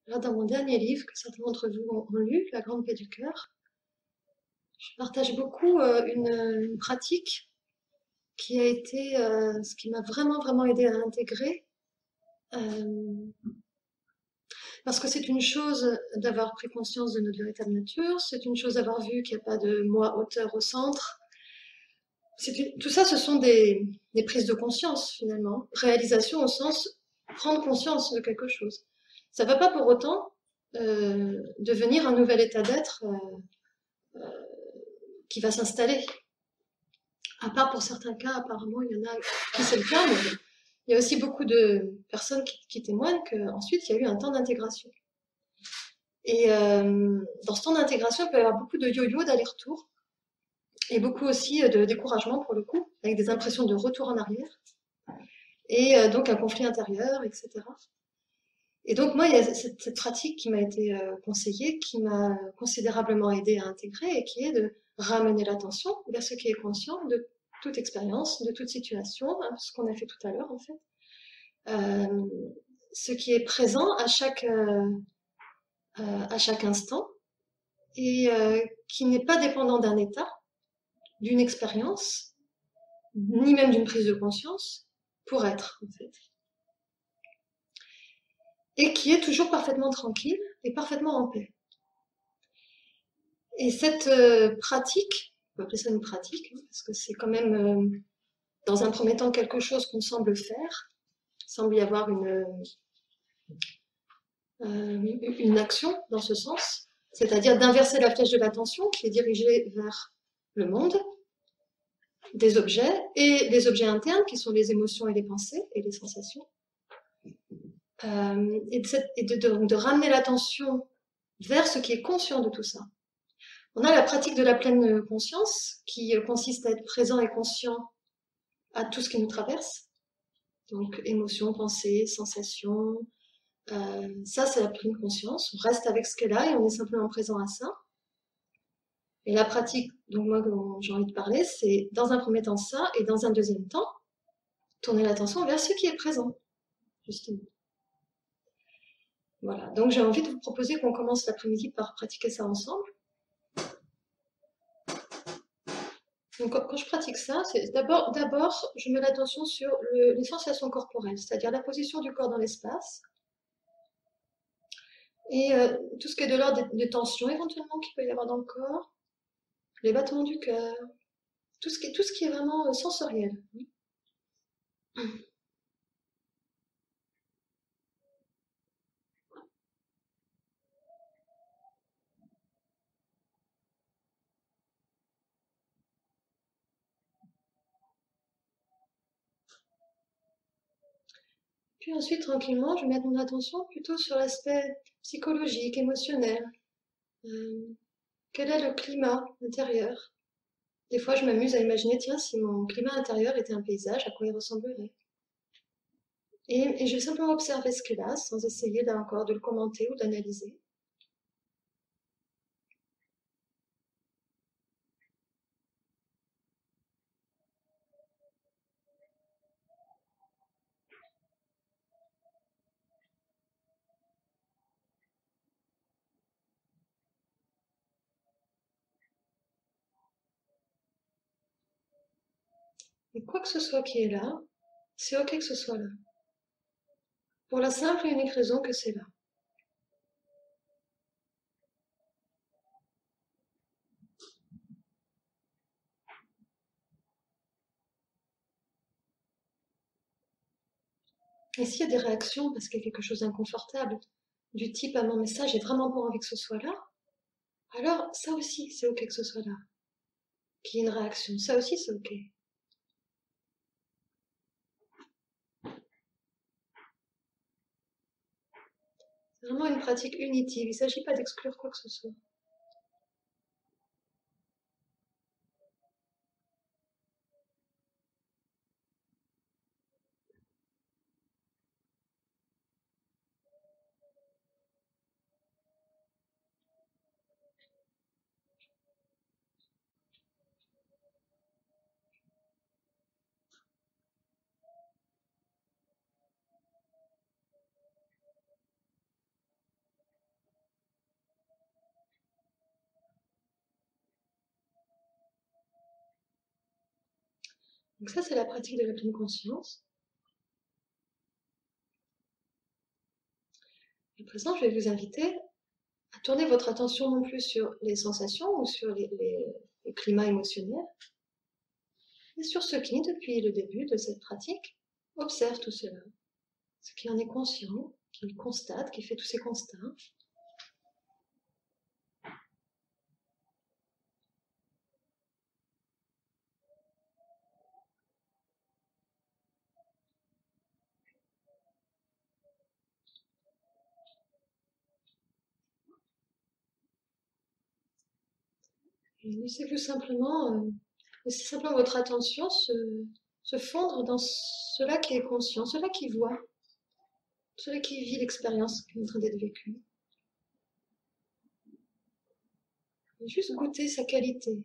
Là, dans mon dernier livre, que certains d'entre vous ont lu, La Grande Paix du Cœur, je partage beaucoup une pratique qui a été ce qui m'a vraiment, vraiment aidé à intégrer. euh, Parce que c'est une chose d'avoir pris conscience de notre véritable nature, c'est une chose d'avoir vu qu'il n'y a pas de moi auteur au centre. Tout ça, ce sont des prises de conscience finalement. Réalisation au sens prendre conscience de quelque chose. Ça ne va pas pour autant devenir un nouvel état d'être qui va s'installer. À part pour certains cas, apparemment, il y en a qui c'est le cas, mais il y a aussi beaucoup de personnes qui témoignent qu'ensuite, il y a eu un temps d'intégration. Et dans ce temps d'intégration, il peut y avoir beaucoup de yo-yo, d'aller-retour, et beaucoup aussi de découragement pour le coup, avec des impressions de retour en arrière, et donc un conflit intérieur, etc. Et donc moi, il y a cette pratique qui m'a été conseillée, qui m'a considérablement aidé à intégrer, et qui est de ramener l'attention vers ce qui est conscient de toute expérience, de toute situation, hein, ce qu'on a fait tout à l'heure en fait. Euh, ce qui est présent à chaque instant et qui n'est pas dépendant d'un état, d'une expérience, ni même d'une prise de conscience, pour être en fait. Et qui est toujours parfaitement tranquille et parfaitement en paix. Et cette pratique, on peut appeler ça une pratique, hein, parce que c'est quand même dans un premier temps quelque chose qu'on semble faire, il semble y avoir une action dans ce sens, c'est-à-dire d'inverser la flèche de l'attention qui est dirigée vers le monde, des objets, et les objets internes qui sont les émotions et les pensées et les sensations, et de ramener l'attention vers ce qui est conscient de tout ça. On a la pratique de la pleine conscience qui consiste à être présent et conscient à tout ce qui nous traverse, donc émotions, pensées, sensations. Ça, c'est la pleine conscience. On reste avec ce qu'est là et on est simplement présent à ça. Et la pratique, donc moi, dont j'ai envie de parler, c'est dans un premier temps ça, et dans un deuxième temps, tourner l'attention vers ce qui est présent, justement. Voilà, donc j'ai envie de vous proposer qu'on commence l'après-midi par pratiquer ça ensemble. Donc quand je pratique ça, c'est d'abord, je mets l'attention sur les sensations corporelles, c'est-à-dire la position du corps dans l'espace, et tout ce qui est de l'ordre des tensions éventuellement qu'il peut y avoir dans le corps, les battements du cœur, tout ce qui est vraiment sensoriel. Puis ensuite, tranquillement, je vais mettre mon attention plutôt sur l'aspect psychologique, émotionnel. Euh, Quel est le climat intérieur? Des fois, je m'amuse à imaginer, tiens, si mon climat intérieur était un paysage, à quoi il ressemblerait? Et je vais simplement observer ce qu'il a, sans essayer là encore de le commenter ou d'analyser. Et quoi que ce soit qui est là, c'est ok que ce soit là. Pour la simple et unique raison que c'est là. Et s'il y a des réactions parce qu'il y a quelque chose d'inconfortable, du type à mon message, j'ai vraiment pas envie que ce soit là, alors ça aussi, c'est ok que ce soit là. Qu'il y ait une réaction, ça aussi, c'est ok. C'est vraiment une pratique unitive, il ne s'agit pas d'exclure quoi que ce soit. Donc ça, c'est la pratique de la pleine conscience. À présent, je vais vous inviter à tourner votre attention non plus sur les sensations ou sur les climats émotionnels, mais sur ce qui, depuis le début de cette pratique, observe tout cela, ce qui en est conscient, qui le constate, qui fait tous ces constats. Et laissez-vous simplement, laissez simplement votre attention se fondre dans cela qui est conscient, cela qui voit, cela qui vit l'expérience qui est en train d'être vécue. Et juste goûter sa qualité.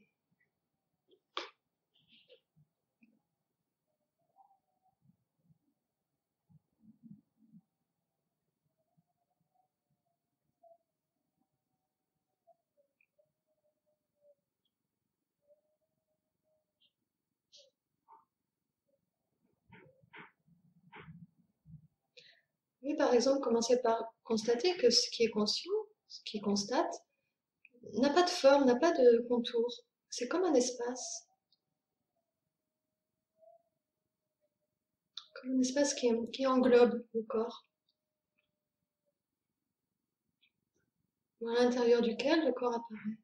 Oui, par exemple, commencez par constater que ce qui est conscient, ce qui constate, n'a pas de forme, n'a pas de contour. C'est comme un espace. Comme un espace qui englobe le corps, ou à l'intérieur duquel le corps apparaît.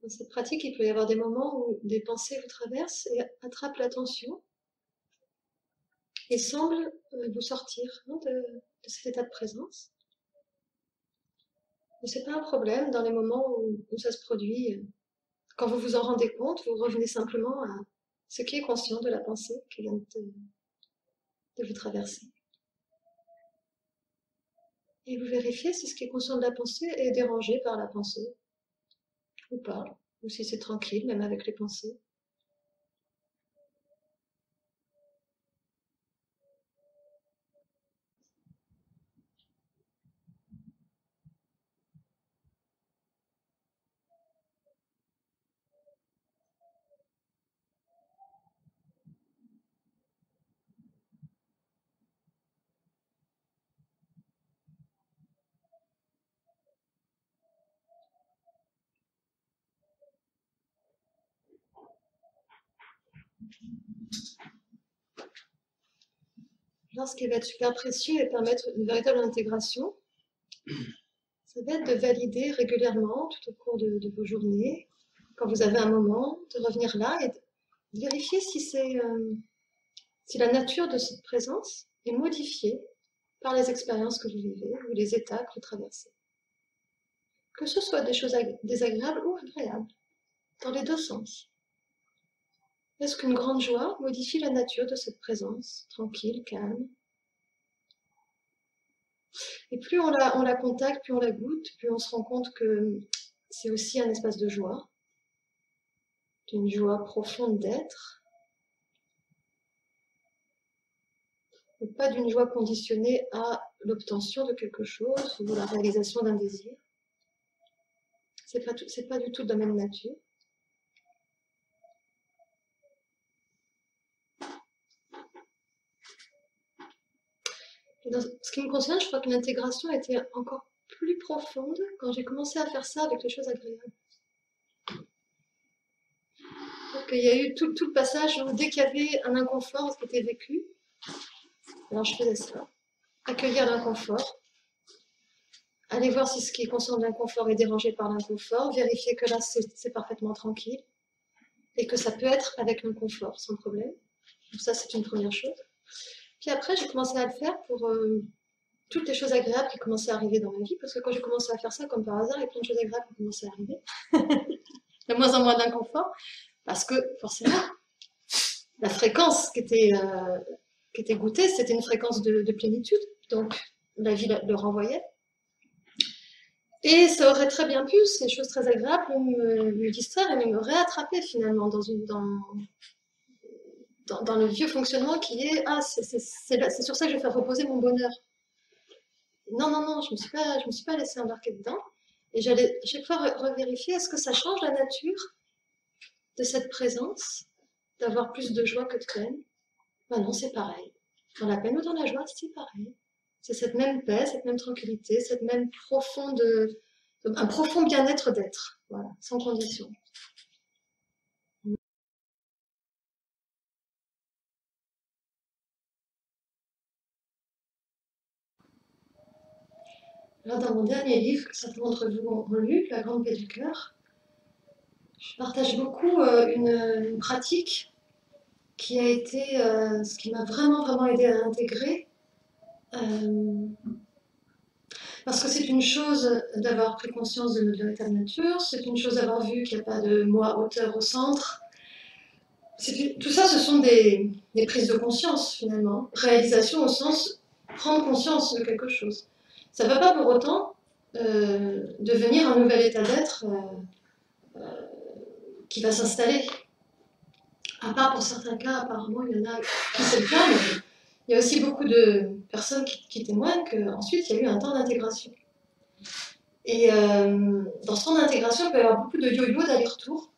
Dans cette pratique, il peut y avoir des moments où des pensées vous traversent et attrapent l'attention et semblent vous sortir de cet état de présence. Mais c'est pas un problème dans les moments où ça se produit. Quand vous vous en rendez compte, vous revenez simplement à ce qui est conscient de la pensée qui vient de vous traverser. Et vous vérifiez si ce qui est conscient de la pensée est dérangé par la pensée ou pas, ou si c'est tranquille même avec les pensées. Alors, ce qui va être super précieux et permettre une véritable intégration, ça va être de valider régulièrement tout au cours de vos journées, quand vous avez un moment, de revenir là et de vérifier si la nature de cette présence est modifiée par les expériences que vous vivez ou les états que vous traversez. Que ce soit des choses désagréables ou agréables, dans les deux sens. Est-ce qu'une grande joie modifie la nature de cette présence, tranquille, calme? Et plus on la contacte, plus on la goûte, plus on se rend compte que c'est aussi un espace de joie, d'une joie profonde d'être, et pas d'une joie conditionnée à l'obtention de quelque chose ou la réalisation d'un désir. C'est pas du tout de la même nature. Et dans ce qui me concerne, je crois que l'intégration était encore plus profonde quand j'ai commencé à faire ça avec les choses agréables. Donc, il y a eu tout le passage où dès qu'il y avait un inconfort qui était vécu, alors je faisais ça. Accueillir l'inconfort, aller voir si ce qui est conscient de l'inconfort est dérangé par l'inconfort, vérifier que là c'est parfaitement tranquille et que ça peut être avec l'inconfort sans problème. Donc ça c'est une première chose. Puis après j'ai commencé à le faire pour toutes les choses agréables qui commençaient à arriver dans ma vie, parce que quand j'ai commencé à faire ça, comme par hasard, il y a plein de choses agréables qui commençaient à arriver. De moins en moins d'inconfort, parce que forcément, la fréquence qui était goûtée, c'était une fréquence de plénitude, donc la vie le renvoyait. Et ça aurait très bien pu, ces choses très agréables, me distraire et me réattraper finalement dans le vieux fonctionnement qui est ah, c'est sur ça que je vais faire reposer mon bonheur. Non, non, non, je me suis pas laissée embarquer dedans. Et j'allais chaque fois revérifier est-ce que ça change la nature de cette présence, d'avoir plus de joie que de peine. Ben non, c'est pareil. Dans la peine ou dans la joie, c'est pareil. C'est cette même paix, cette même tranquillité, cette même un profond bien-être d'être, voilà, sans condition. Alors, dans mon dernier livre, que certains d'entre vous ont lu, La Grande Paix du Cœur, je partage beaucoup une pratique qui a été ce qui m'a vraiment aidé à l'intégrer. Parce que c'est une chose d'avoir pris conscience de notre véritable nature, c'est une chose d'avoir vu qu'il n'y a pas de moi auteur au centre. Tout ça, ce sont des prises de conscience finalement. Réalisation au sens prendre conscience de quelque chose. Ça ne va pas pour autant devenir un nouvel état d'être qui va s'installer. À part pour certains cas, apparemment, il y en a qui c'est le cas, mais il y a aussi beaucoup de personnes qui témoignent qu'ensuite, il y a eu un temps d'intégration. Et dans ce temps d'intégration, il peut y avoir beaucoup de yo-yo d'aller-retour,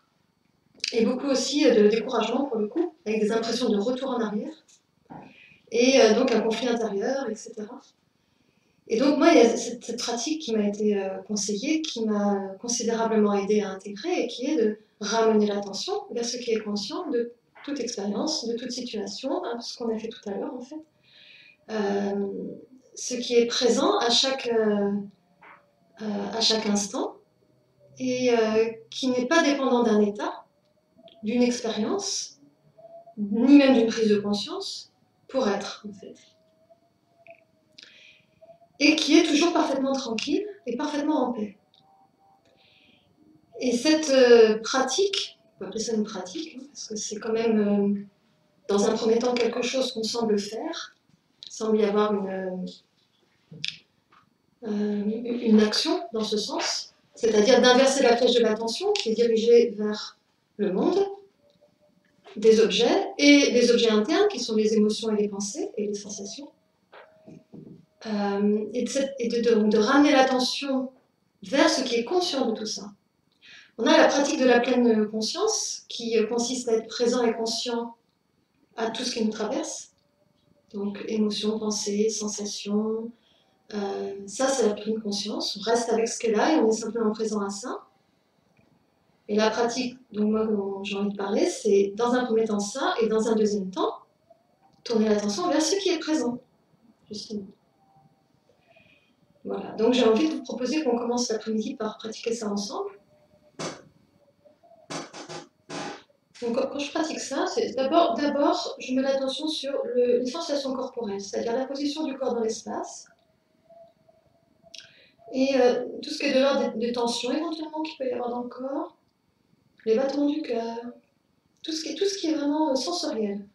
et beaucoup aussi de découragement pour le coup, avec des impressions de retour en arrière, et donc un conflit intérieur, etc. Et donc moi, il y a cette pratique qui m'a été conseillée, qui m'a considérablement aidée à intégrer, et qui est de ramener l'attention vers ce qui est conscient de toute expérience, de toute situation, hein, ce qu'on a fait tout à l'heure en fait. Ce qui est présent à chaque instant, et qui n'est pas dépendant d'un état, d'une expérience, ni même d'une prise de conscience, pour être, en fait. Et qui est toujours parfaitement tranquille et parfaitement en paix. Et cette pratique, on peut appeler ça une pratique, hein, parce que c'est quand même, dans un premier temps, quelque chose qu'on semble faire, il semble y avoir une action dans ce sens, c'est-à-dire d'inverser la flèche de l'attention qui est dirigée vers le monde, des objets, et des objets internes qui sont les émotions et les pensées et les sensations. Et de ramener l'attention vers ce qui est conscient de tout ça. On a la pratique de la pleine conscience qui consiste à être présent et conscient à tout ce qui nous traverse. Donc émotions, pensées, sensations, ça c'est la pleine conscience. On reste avec ce qu'est là et on est simplement présent à ça. Et la pratique, donc moi dont j'ai envie de parler, c'est dans un premier temps ça, et dans un deuxième temps, tourner l'attention vers ce qui est présent, justement. Voilà, donc j'ai envie de vous proposer qu'on commence l'après-midi par pratiquer ça ensemble. Donc quand je pratique ça, c'est d'abord je mets l'attention sur les sensations corporelles, c'est-à-dire la position du corps dans l'espace, et tout ce qui est de l'ordre des tensions éventuellement qu'il peut y avoir dans le corps, les battements du cœur, tout ce qui est vraiment sensoriel.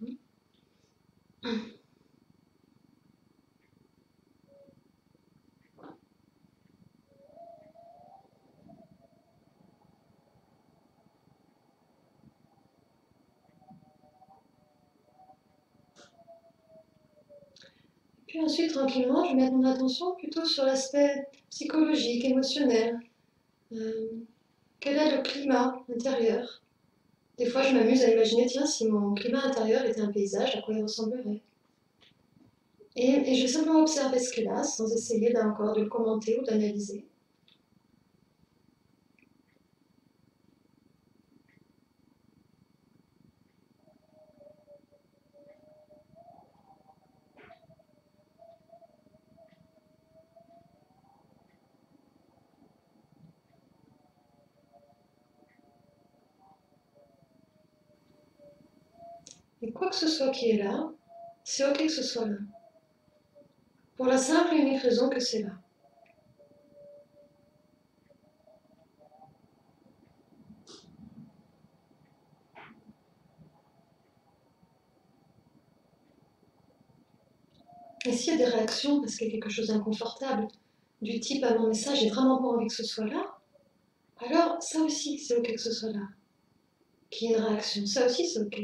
Puis ensuite, tranquillement, je mets mon attention plutôt sur l'aspect psychologique, émotionnel. Quel est le climat intérieur? Des fois, je m'amuse à imaginer, tiens, si mon climat intérieur était un paysage, à quoi il ressemblerait? Et je vais simplement observer ce qu'il a, sans essayer là encore de le commenter ou d'analyser. Et quoi que ce soit qui est là, c'est ok que ce soit là. Pour la simple et unique raison que c'est là. Et s'il y a des réactions parce qu'il y a quelque chose d'inconfortable, du type « ah, mon message, j'ai vraiment pas envie que ce soit là », alors ça aussi c'est ok que ce soit là. Qu'il y ait une réaction, ça aussi c'est ok.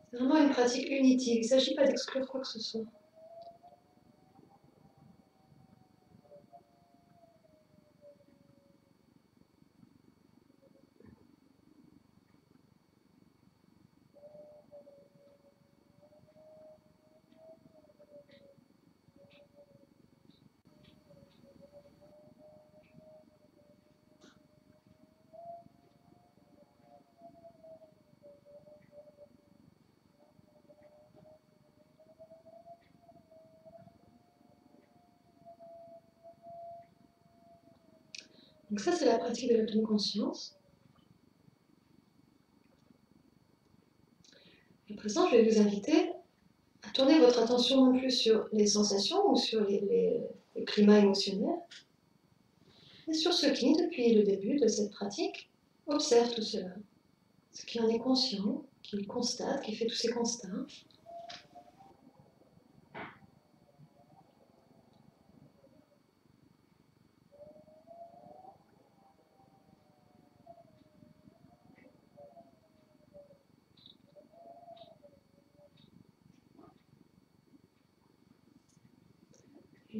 C'est vraiment une pratique unitive, il ne s'agit pas d'exclure quoi que ce soit. Donc ça c'est la pratique de la pleine conscience. À présent, je vais vous inviter à tourner votre attention non plus sur les sensations ou sur les climats émotionnels, mais sur ce qui, depuis le début de cette pratique, observe tout cela. Ce qui en est conscient, qui constate, qui fait tous ces constats.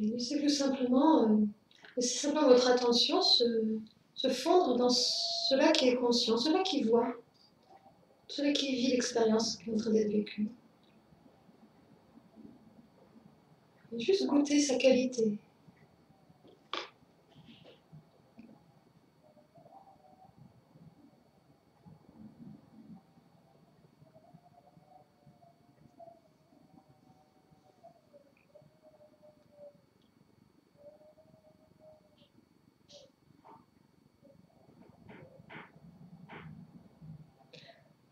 Et laissez simplement votre attention se fondre dans cela qui est conscient, cela qui voit, cela qui vit l'expérience qui est en train d'être vécue. Et juste goûter sa qualité.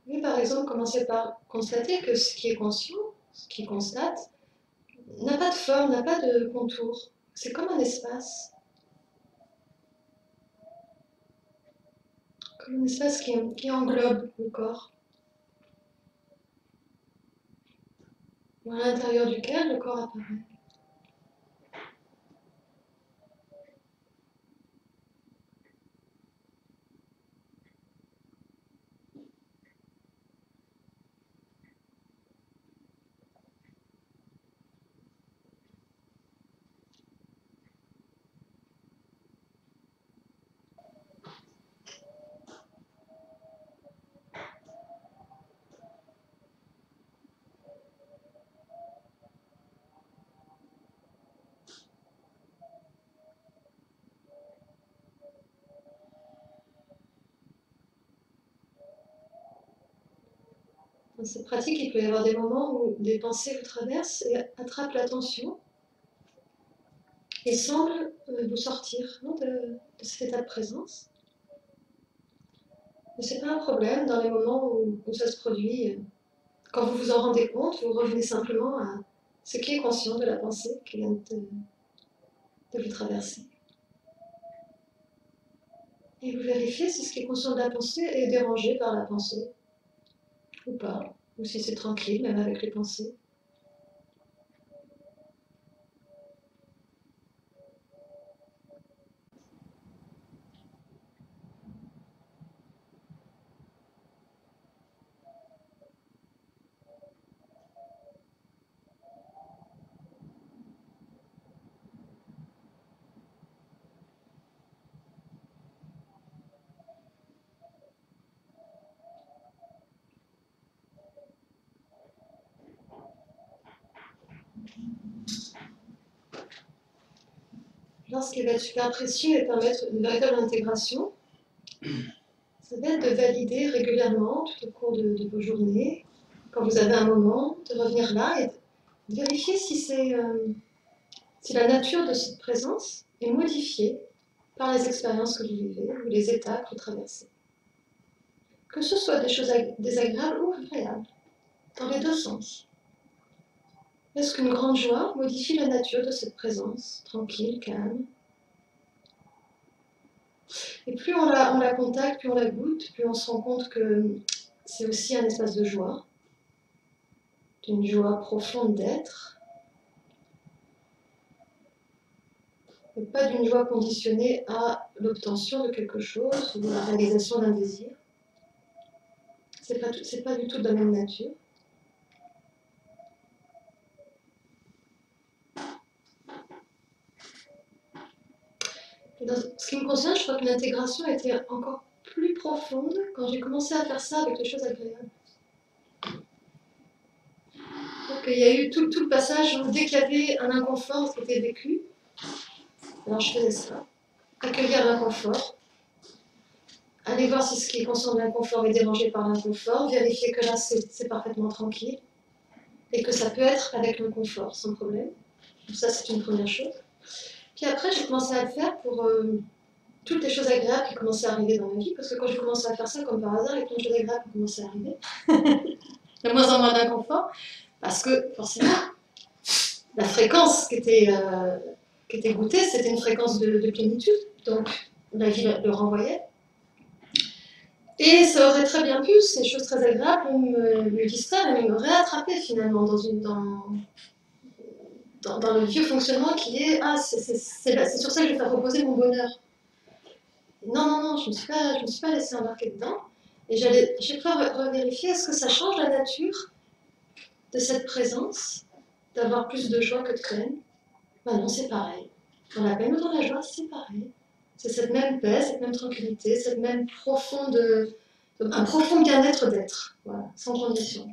Vous pouvez par exemple commencer par constater que ce qui est conscient, ce qui constate, n'a pas de forme, n'a pas de contour. C'est comme un espace. Comme un espace qui englobe le corps. À l'intérieur duquel le corps apparaît. Dans cette pratique, il peut y avoir des moments où des pensées vous traversent et attrapent l'attention et semblent vous sortir de cet état de présence. Mais ce n'est pas un problème dans les moments où ça se produit. Quand vous vous en rendez compte, vous revenez simplement à ce qui est conscient de la pensée qui vient de vous traverser. Et vous vérifiez si ce qui est conscient de la pensée est dérangé par la pensée ou pas, ou si c'est tranquille, même avec les pensées. Alors, ce qui va être super précieux et permettre une véritable intégration, ça va être de valider régulièrement, tout au cours de vos journées, quand vous avez un moment, de revenir là et de vérifier si la nature de cette présence est modifiée par les expériences que vous vivez ou les états que vous traversez. que ce soit des choses désagréables ou agréables, dans les deux sens. Est-ce qu'une grande joie modifie la nature de cette présence, tranquille, calme? Et plus on la contacte, plus on la goûte, plus on se rend compte que c'est aussi un espace de joie, d'une joie profonde d'être, et pas d'une joie conditionnée à l'obtention de quelque chose ou à la réalisation d'un désir. C'est pas du tout de la même nature. Et dans ce qui me concerne, je crois que l'intégration était encore plus profonde quand j'ai commencé à faire ça avec les choses agréables. Donc il y a eu tout le passage où dès qu'il y avait un inconfort qui était vécu, alors je faisais ça. Accueillir l'inconfort, aller voir si ce qui concerne l'inconfort est dérangé par l'inconfort, vérifier que là c'est parfaitement tranquille et que ça peut être avec l'inconfort sans problème. Donc ça c'est une première chose. Puis après j'ai commencé à le faire pour toutes les choses agréables qui commençaient à arriver dans ma vie, parce que quand j'ai commencé à faire ça comme par hasard, il y a plein de choses agréables qui commençaient à arriver. Il y a moins en moins d'inconfort, parce que forcément la fréquence qui était goûtée, c'était une fréquence de plénitude, donc la vie le renvoyait. Et ça aurait très bien pu, ces choses très agréables, me distraire et me réattraper finalement dans le vieux fonctionnement qui est « Ah, c'est sur ça que je vais faire reposer mon bonheur ». Non, je ne me suis pas laissée embarquer dedans. Et j'allais chaque fois revérifier, est-ce que ça change la nature de cette présence, d'avoir plus de joie que de peine? Ben non, c'est pareil. Dans la peine ou dans la joie, c'est pareil. C'est cette même paix, cette même tranquillité, cette même un profond bien-être d'être, voilà, sans condition.